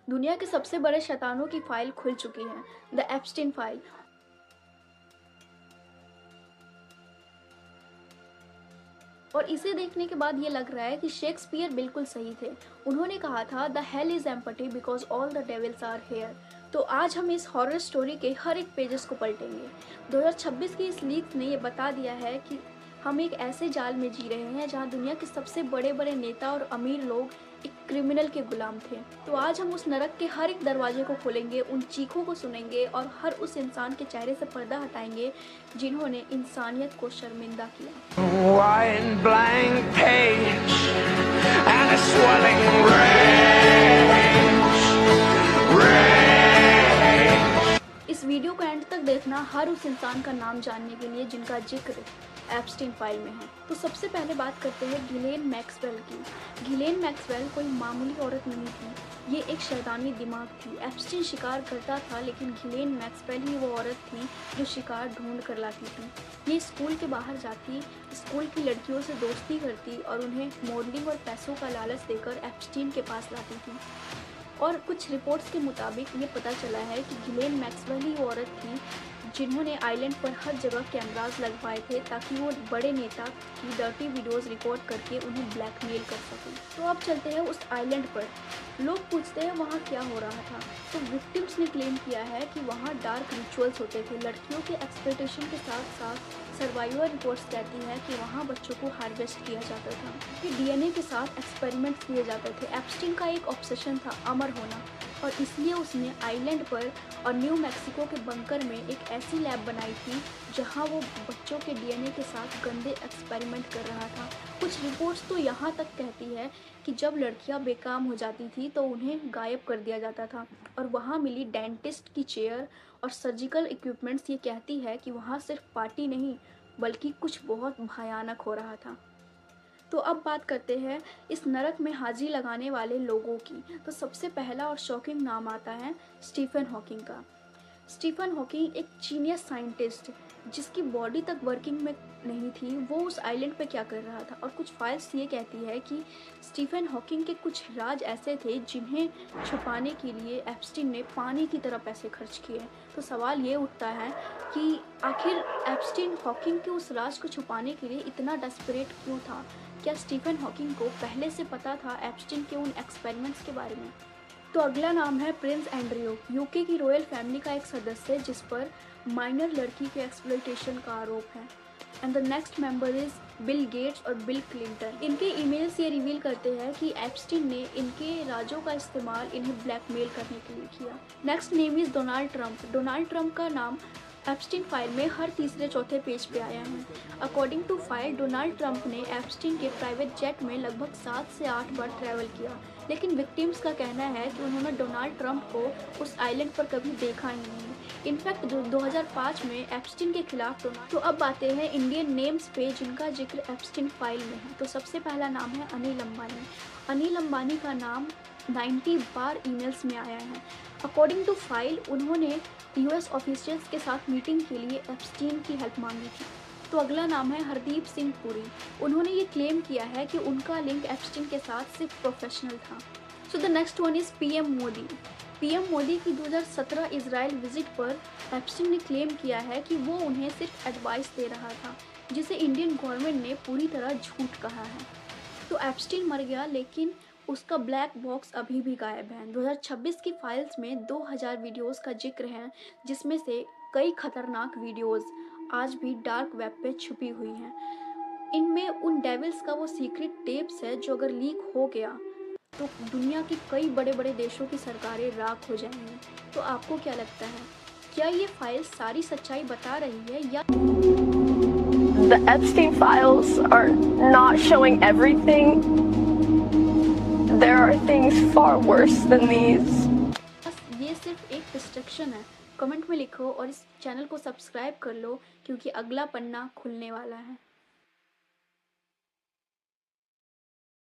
दुनिया के सबसे बड़े शैतानों की फाइल खुल चुकी है, द एप्स्टीन फाइल। और इसे देखने के बाद ये लग रहा है कि शेक्सपियर बिल्कुल सही थे। उन्होंने कहा था the hell is empty because all the devils are here. तो आज हम इस हॉरर स्टोरी के हर एक पेजेस को पलटेंगे। 2026 की इस लीक ने ये बता दिया है कि हम एक ऐसे जाल में जी रहे हैं जहां दुनिया के सबसे बड़े बड़े नेता और अमीर लोग एक क्रिमिनल के गुलाम थे। तो आज हम उस नरक के हर एक दरवाजे को खोलेंगे, उन चीखों को सुनेंगे और हर उस इंसान के चेहरे से पर्दा हटाएंगे जिन्होंने इंसानियत को शर्मिंदा किया। One blank page and a swelling rage. इस वीडियो को एंड तक देखना हर उस इंसान का नाम जानने के लिए जिनका जिक्र एप्स्टीन फाइल में है। तो सबसे पहले बात करते हैं गिलेन मैक्सवेल की। गिलेन मैक्सवेल कोई मामूली औरत नहीं थी, ये एक शैतानी दिमाग थी। एप्स्टीन शिकार करता था, लेकिन गिलेन मैक्सवेल ही वो औरत थी जो शिकार ढूंढ कर लाती थी। ये स्कूल के बाहर जाती, स्कूल की लड़कियों से दोस्ती करती और उन्हें मॉडलिंग और पैसों का लालच देकर एप्स्टीन के पास लाती थी। और कुछ रिपोर्ट्स के मुताबिक ये पता चला है कि गिलेन मैक्सवेल ही वो औरत थी जिन्होंने आइलैंड पर हर जगह कैमरास लगवाए थे ताकि वो बड़े नेता की डर्टी वीडियोस रिकॉर्ड करके उन्हें ब्लैकमेल कर सकें। तो अब चलते हैं उस आइलैंड पर। लोग पूछते हैं वहाँ क्या हो रहा था। तो विक्टिम्स ने क्लेम किया है कि वहाँ डार्क रिचुअल्स होते थे। लड़कियों के एक्सप्लॉयटेशन के साथ साथ सर्वाइवर रिपोर्ट्स कहती हैं कि वहाँ बच्चों को हार्वेस्ट किया जाता था, कि डीएनए के साथ एक्सपेरिमेंट्स किए जाते थे। एप्स्टीन का एक ऑब्सेशन था अमर होना, और इसलिए उसने आइलैंड पर और न्यू मैक्सिको के बंकर में एक ऐसी लैब बनाई थी जहां वो बच्चों के डीएनए के साथ गंदे एक्सपेरिमेंट कर रहा था। कुछ रिपोर्ट्स तो यहाँ तक कहती है कि जब लड़कियां बेकाम हो जाती थी तो उन्हें गायब कर दिया जाता था, और वहाँ मिली डेंटिस्ट की चेयर और सर्जिकल इक्विपमेंट्स ये कहती है कि वहाँ सिर्फ पार्टी नहीं बल्कि कुछ बहुत भयानक हो रहा था। तो अब बात करते हैं इस नरक में हाजिरी लगाने वाले लोगों की। तो सबसे पहला और शॉकिंग नाम आता है स्टीफन हॉकिंग का। स्टीफन हॉकिंग एक जीनियस साइंटिस्ट जिसकी बॉडी तक वर्किंग में नहीं थी, वो उस आइलैंड पे क्या कर रहा था। और कुछ फाइल्स ये कहती है कि स्टीफन हॉकिंग के कुछ राज ऐसे थे जिन्हें छुपाने के लिए एप्स्टीन ने पानी की तरह पैसे खर्च किए। तो सवाल ये उठता है कि आखिर एप्स्टीन हॉकिंग के उस राज को छुपाने के लिए इतना डेस्परेट क्यों था। क्या स्टीफन हॉकिंग को पहले से पता था एप्स्टीन के उन एक्सपेरिमेंट्स के बारे में। तो अगला नाम है प्रिंस एंड्रयू, यूके की रॉयल फैमिली का एक सदस्य जिस पर माइनर लड़की के एक्सप्लॉयटेशन का आरोप है। And the next member is Bill Gates और बिल क्लिंटन। इनके ईमेल्स ये रिवील करते हैं कि एप्स्टीन ने इनके राजों का इस्तेमाल इन्हें ब्लैकमेल करने के लिए किया। Next name is Donald Trump. Donald Trump का नाम एप्स्टीन फाइल में हर तीसरे चौथे पेज पे आया है। According to file, Donald Trump ने एप्स्टीन के प्राइवेट जेट में लगभग 7 से 8 बार ट्रैवल किया, लेकिन विक्टिम्स का कहना है कि उन्होंने डोनाल्ड ट्रंप को उस आइलैंड पर कभी देखा ही नहीं। इनफैक्ट 2005 में एप्स्टीन के खिलाफ तो अब आते हैं इंडियन नेम्स पे जिनका जिक्र एप्स्टीन फाइल में है। तो सबसे पहला नाम है अनिल अंबानी। अनिल अंबानी का नाम 90 बार ईमेल्स में आया है। अकॉर्डिंग टू फाइल, उन्होंने यूएस ऑफिशियल्स के साथ मीटिंग के लिए एप्स्टीन की हेल्प मांगी थी। तो अगला नाम है हरदीप सिंह पुरी। उन्होंने ये क्लेम किया है कि उनका लिंक एप्स्टीन के साथ सिर्फ प्रोफेशनल था। So the next one is PM Modi. PM Modi की 2017 इजराइल विजिट पर एप्स्टीन ने क्लेम किया है कि वो उन्हें सिर्फ एडवाइस दे रहा था, जिसे इंडियन गवर्नमेंट ने पूरी तरह झूठ कहा है। तो एप्स्टीन मर गया, लेकिन उसका ब्लैक बॉक्स अभी भी गायब है। 2026 की फाइल्स में 2000 वीडियोस का जिक्र है, जिसमें से कई खतरनाक वीडियोस आज भी डार्क वेब पे छुपी हुई हैं। इनमें उन डेविल्स का वो सीक्रेट टेप्स है जो अगर लीक हो गया तो दुनिया की कई बड़े बड़े देशों की सरकारें राख हो जाएंगी। तो आपको क्या लगता है, क्या ये फाइल सारी सच्चाई बता रही है या The Epstein files are not showing everything. There are things far worse than these. बस ये सिर्फ एक डिस्ट्रक्शन है। कमेंट में लिखो और इस चैनल को सब्सक्राइब कर लो क्योंकि अगला पन्ना खुलने वाला है।